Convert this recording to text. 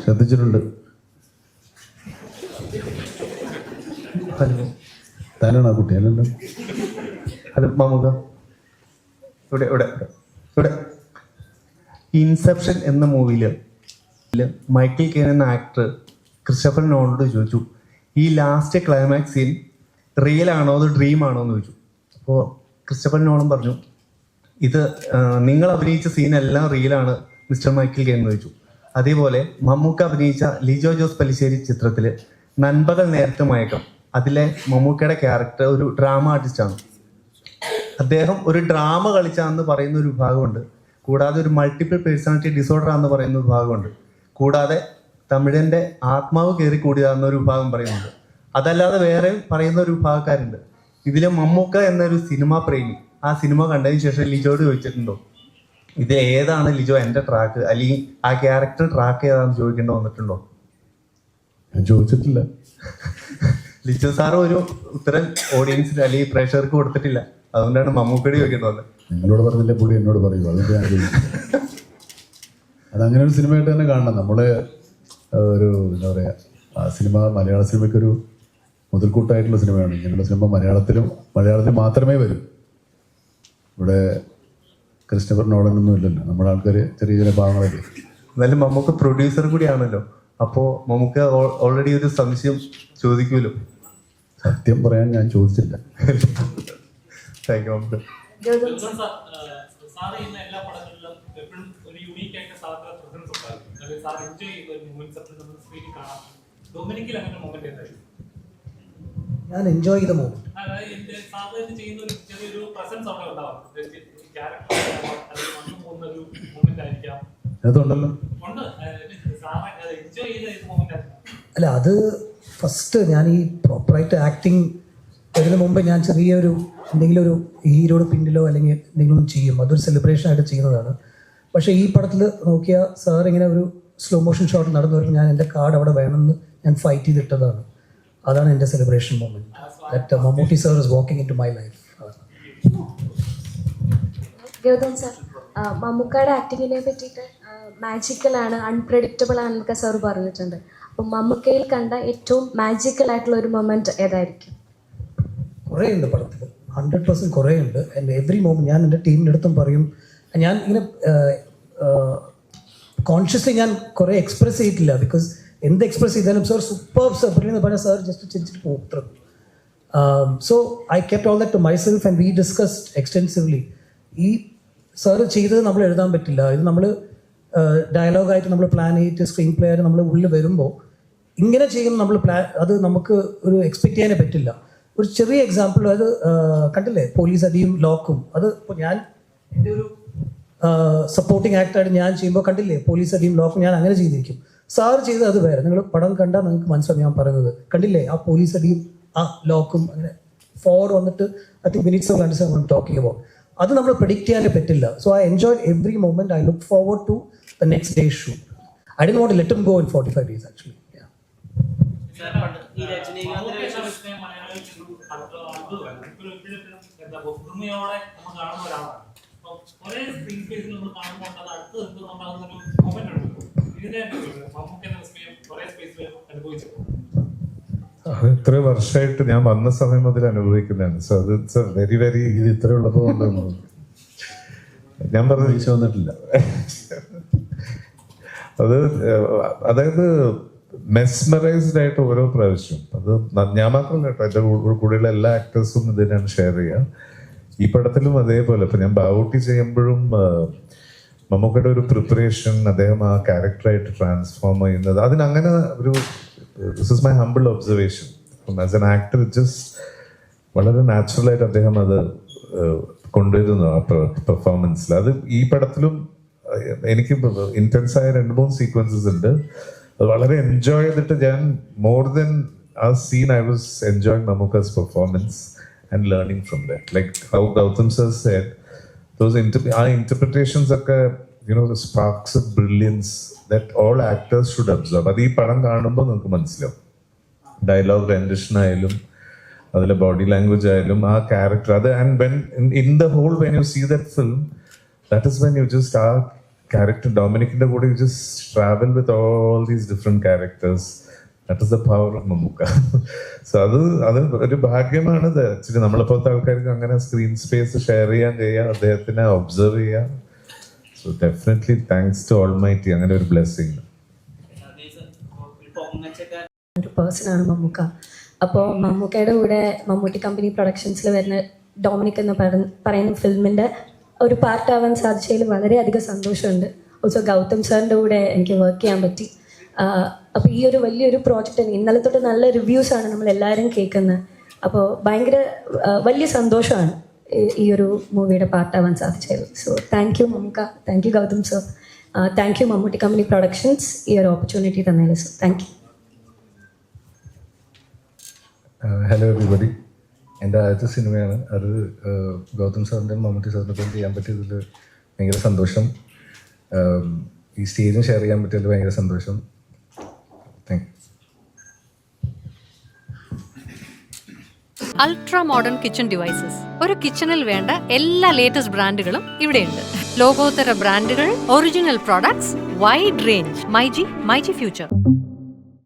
ശ്രദ്ധിച്ചിട്ടുണ്ട്. ഹലോ, താനാണ് ആ കുട്ടി അല്ലല്ലോ? ഹലോ മമുക, ഇവിടെ ഇവിടെ ഇവിടെ ഇൻസെപ്ഷൻ എന്ന മൂവിയിൽ മൈക്കിൾ കെയ്ൻ എന്ന ആക്ടർ ക്രിസ്റ്റഫർ നോളനോട് ചോദിച്ചു, ഈ ലാസ്റ്റ് ക്ലൈമാക്സ് സീൻ റിയൽ ആണോ അത് ഡ്രീം ആണോ എന്ന് ചോദിച്ചു. അപ്പോൾ ക്രിസ്റ്റഫർ നോളൻ പറഞ്ഞു, ഇത് നിങ്ങൾ അഭിനയിച്ച സീനെല്ലാം റിയലാണ് മിസ്റ്റർ മൈക്കിൾ കെയ്ൻ എന്ന് ചോദിച്ചു. അതേപോലെ മമ്മൂക്ക അഭിനയിച്ച ലിജോ ജോസ് പല്ലിശ്ശേരി ചിത്രത്തിൽ നൻപകൽ നേരത്തെ മയക്കം, അതിലെ മമ്മൂക്കയുടെ ക്യാരക്ടർ ഒരു ഡ്രാമ ആർട്ടിസ്റ്റാണ്. അദ്ദേഹം ഒരു ഡ്രാമ കളിച്ചാന്ന് പറയുന്ന ഒരു വിഭാഗമുണ്ട്, കൂടാതെ ഒരു മൾട്ടിപ്പിൾ പേഴ്സണാലിറ്റി ഡിസോർഡർ ആണെന്ന് പറയുന്ന ഒരു വിഭാഗമുണ്ട്, കൂടാതെ തമിഴൻ്റെ ആത്മാവ് കയറി കൂടിയതാണെന്ന ഒരു വിഭാഗം പറയുന്നുണ്ട്. അതല്ലാതെ വേറെ പറയുന്ന ഒരു വിഭാഗക്കാരുണ്ട്. ഇതിലെ മമ്മൂക്ക എന്നൊരു സിനിമാ പ്രേമി ആ സിനിമ കണ്ടതിന് ശേഷം ലിജോയോട് ചോദിച്ചിട്ടുണ്ടോ, ഇത് ഏതാണ് ലിജോ എൻ്റെ ട്രാക്ക്, അല്ലെങ്കിൽ ആ ക്യാരക്ടർ ട്രാക്ക് ഏതാണെന്ന് ചോദിക്കേണ്ടി വന്നിട്ടുണ്ടോ? ഞാൻ ചോദിച്ചിട്ടില്ല. ലിജോ സാറ് ഒരു ഉത്തരം ഓഡിയൻസിന് അല്ലെങ്കിൽ പ്രേക്ഷകർക്ക് കൊടുത്തിട്ടില്ല, അതുകൊണ്ടാണ് മമ്മൂക്കടി ചോദിക്കേണ്ടി വന്നത്. നിങ്ങളോട് പറഞ്ഞില്ലേ, പുള്ളി എന്നോട് പറയൂ, അതുകൊണ്ട് ഞാൻ ചോദിച്ചു. അതങ്ങനെ ഒരു സിനിമയായിട്ട് തന്നെ കാണണം. നമ്മള് ഒരു എന്താ പറയുക, ആ സിനിമ മലയാള സിനിമയ്ക്കൊരു മുതൽക്കൂട്ടായിട്ടുള്ള സിനിമയാണ്. ഇങ്ങനെയുള്ള സിനിമ മലയാളത്തിൽ മാത്രമേ വരൂ. ഇവിടെ ക്രിസ്റ്റഫർ നോളനൊന്നും ഇല്ലല്ലോ, നമ്മുടെ ആൾക്കാർ ചെറിയ ചെറിയ ഭാഗങ്ങളൊക്കെ. എന്നാലും മമ്മൂക്ക പ്രൊഡ്യൂസർ കൂടിയാണല്ലോ, അപ്പോൾ മമ്മൂക്ക ഓൾറെഡി ഒരു സംശയം ചോദിക്കുമല്ലോ. സത്യം പറയാൻ ഞാൻ ചോദിച്ചില്ല. Thank you Mammukka. ഞാൻ എൻജോയ് ചെയ്ത മൂവി. അതുണ്ടല്ലോ. അല്ല, അത് ഫസ്റ്റ് ഞാൻ ഈ പ്രോപ്പറായിട്ട് ആക്ടിങ് വരുന്ന മുമ്പ് ഞാൻ ചെറിയൊരു എന്തെങ്കിലും ഒരു ഹീറോയുടെ പിന്നിലോ അല്ലെങ്കിൽ എന്തെങ്കിലും ചെയ്യും, അതൊരു സെലിബ്രേഷൻ ആയിട്ട് ചെയ്യുന്നതാണ്. പക്ഷേ ഈ പടത്തിൽ നോക്കിയാൽ സാർ ഇങ്ങനെ ഒരു സ്ലോ മോഷൻ ഷോട്ട് നടന്നു വരുമ്പോൾ ഞാൻ എൻ്റെ കാർഡ് അവിടെ വേണമെന്ന് ഞാൻ ഫൈറ്റ് ചെയ്തിട്ടതാണ്. അതാണ് എൻ്റെ celebration moment. That Mammootty sir is walking in to my life. Gautham sir, മമ്മൂക്കയുടെ ആക്ടിങ്ങിനെ പറ്റിയിട്ട് മാജിക്കലാണ്, അൺപ്രഡിക്റ്റബിൾ ആണെന്നൊക്കെ സാർ പറഞ്ഞിട്ടുണ്ട്. അപ്പം മമ്മൂക്കയിൽ കണ്ട ഏറ്റവും മാജിക്കൽ ആയിട്ടുള്ള ഒരു മൊമെന്റ് ഏതായിരിക്കും? കുറേ ഉണ്ട് പടത്തിൽ, 100% കുറേ ഉണ്ട്. ആൻഡ് എവറി മൊമെന്റ് ഞാൻ എൻ്റെ ടീമിൻ്റെ അടുത്തും പറയും. ഞാൻ ഇങ്ങനെ കോൺഷ്യസ്ലി ഞാൻ കുറേ എക്സ്പ്രസ് ചെയ്തിട്ടില്ല, ബിക്കോസ് എന്ത് എക്സ്പ്രസ് ചെയ്താലും സാർ സൂപ്പർ സബ്രിൽ എന്ന് പറഞ്ഞാൽ സാർ ജസ്റ്റ് ചിരിച്ചിട്ട് പോകും. So I kept all that to myself and we discussed extensively. ഈ സാർ ചെയ്തത് നമ്മൾ എഴുതാൻ പറ്റില്ല, ഇത് നമ്മൾ ഡയലോഗായിട്ട് നമ്മൾ പ്ലാൻ ചെയ്തിട്ട് സ്ക്രീൻ പ്ലേ ആയിട്ട് നമ്മൾ ഉള്ളിൽ വരുമ്പോൾ ഇങ്ങനെ ചെയ്യുന്ന നമ്മൾ അത് നമുക്ക് ഒരു എക്സ്പെക്ട് ചെയ്യാനേ പറ്റില്ല. ഒരു ചെറിയ എക്സാമ്പിൾ, അത് കണ്ടില്ലേ പോലീസ് അടിയും ലോക്കും, അത് ഇപ്പോൾ ഞാൻ എൻ്റെ ഒരു സപ്പോർട്ടിങ് ആക്ടറായിട്ട് ഞാൻ ചെയ്യുമ്പോൾ കണ്ടില്ലേ പോലീസ് അടിയും ലോക്കും, ഞാൻ അങ്ങനെ ചെയ്തിരിക്കും. സാർ ചെയ്തത് അത് വേറെ. നിങ്ങൾ പടം കണ്ടാൽ നിങ്ങൾക്ക് മനസ്സിലാവും ഞാൻ പറയുന്നത്. കണ്ടില്ലേ ആ പോലീസ് അടിയും ആ ലോക്കും അങ്ങനെ ഫോർവേഡ് വന്നിട്ട് I think minutes of understand talking about. അത് നമ്മൾ പ്രെഡിക്റ്റ് ചെയ്യാനേ പറ്റില്ല. So I enjoy every moment. I look forward to the next day shoot. I didn't want to let him go in 45 days actually. ഇത്ര വർഷമായിട്ട് ഞാൻ വന്ന സമയം മുതൽ അനുഭവിക്കുന്നതാണ്. So it's a very very ഇത് ഇത്ര ഉള്ളപ്പോൾ ഞാൻ പറഞ്ഞ വീഴ്ച വന്നിട്ടില്ല. അതായത് മെസ്മറൈസ്ഡ് ആയിട്ട് ഓരോ പ്രാവശ്യം, അത് ഞാൻ മാത്രമല്ല കേട്ടോ, എൻ്റെ കൂടെയുള്ള എല്ലാ ആക്ടേഴ്സും ഇതിനാണ് ഷെയർ ചെയ്യുക. ഈ പടത്തിലും അതേപോലെ. ഇപ്പൊ ഞാൻ ബാവൂട്ടി ചെയ്യുമ്പോഴും മമ്മൂക്കയുടെ ഒരു പ്രിപ്പറേഷൻ, അദ്ദേഹം ആ ക്യാരക്ടറായിട്ട് ട്രാൻസ്ഫോം ചെയ്യുന്നത്, അതിനങ്ങനെ ഒരു this is my humble observation as an actor. Just വളരെ നാച്ചുറലായിട്ട് അദ്ദേഹം അത് കൊണ്ടുവരുന്നു ആ പെർഫോമൻസിൽ. അത് ഈ പടത്തിലും എനിക്ക് ഇന്റൻസായ 2-3 സീക്വൻസസ് ഉണ്ട്. അത് വളരെ എൻജോയ് ചെയ്തിട്ട് ഞാൻ മോർ ദൻ ആ scene I was enjoying Mammookka's performance and learning from that. Like how Gautham sir said, ആ ഇന്റർപ്രിറ്റേഷൻസ് ഒക്കെ the sparks of brilliance that all actors should observe. അത് ഈ പടം കാണുമ്പോൾ നമുക്ക് മനസ്സിലാവും. ഡയലോഗ് റെൻഡിഷൻ ആയാലും അതിലെ ബോഡി ലാംഗ്വേജ് ആയാലും ആ ക്യാരക്ടർ അത്. And when in the whole when you see that film, that is when you just our character Dominicന്റെ കൂടെ you just travel with all these different characters. That is the power of Mammootka. So അത് ഒരു ഭാഗ്യമാണ് ഇത്. Actually നമ്മളെപ്പോലത്തെ ആൾക്കാർക്ക് അങ്ങനെ screen space share ചെയ്യാം, അദ്ദേഹത്തിനെ ഒബ്സർവ് ചെയ്യാം. So definitely thanks to almighty, അങ്ങനെ ഒരു ബ്ലെസ്സിങ്. ഒരു പേഴ്സണാണ് മമ്മൂക്ക. അപ്പോൾ മമ്മൂക്കയുടെ കൂടെ മമ്മൂട്ടി കമ്പനി പ്രൊഡക്ഷൻസിൽ വരുന്ന ഡൊമിനിക് എന്ന് പറയുന്ന ഫിലിമിൻ്റെ ഒരു പാർട്ടാവാൻ സാധിച്ചതിൽ വളരെയധികം സന്തോഷമുണ്ട്. ഓൾസോ ഗൗതം സാറിൻ്റെ കൂടെ എനിക്ക് വർക്ക് ചെയ്യാൻ പറ്റി. അപ്പോൾ ഈ ഒരു വലിയൊരു പ്രോജക്റ്റ് ഇന്നലെ തൊട്ട് നല്ല റിവ്യൂസാണ് നമ്മളെല്ലാവരും കേൾക്കുന്നത്. അപ്പോൾ ഭയങ്കര വലിയ സന്തോഷമാണ് ഈ ഒരു മൂവിയുടെ പാർട്ടാവാൻ സാധിച്ചത്. So thank you Mammookka, thank you Gautham sir, thank you Mammootty company productions ഈ ഒരു ഓപ്പർച്യൂണിറ്റി തന്നതിൽ. So thank you. Hello everybody. എൻ്റെ ആദ്യത്തെ സിനിമയാണ് അത്. ഗൗതം സാറിൻ്റെയും മമ്മൂട്ടി സാറിൻ്റെയും ചെയ്യാൻ പറ്റിയതിൽ ഭയങ്കര സന്തോഷം. ഈ സ്റ്റേജും ഷെയർ ചെയ്യാൻ പറ്റിയതിൽ ഭയങ്കര സന്തോഷം. Thank you. Ultra modern kitchen devices. ഒരു കിച്ചണിൽ വേണ്ട എല്ലാ ലേറ്റസ്റ്റ് ബ്രാൻഡുകളും ഇവിടെയുണ്ട്. ലോകോത്തര ബ്രാൻഡുകൾ, original products, wide range. MyG future.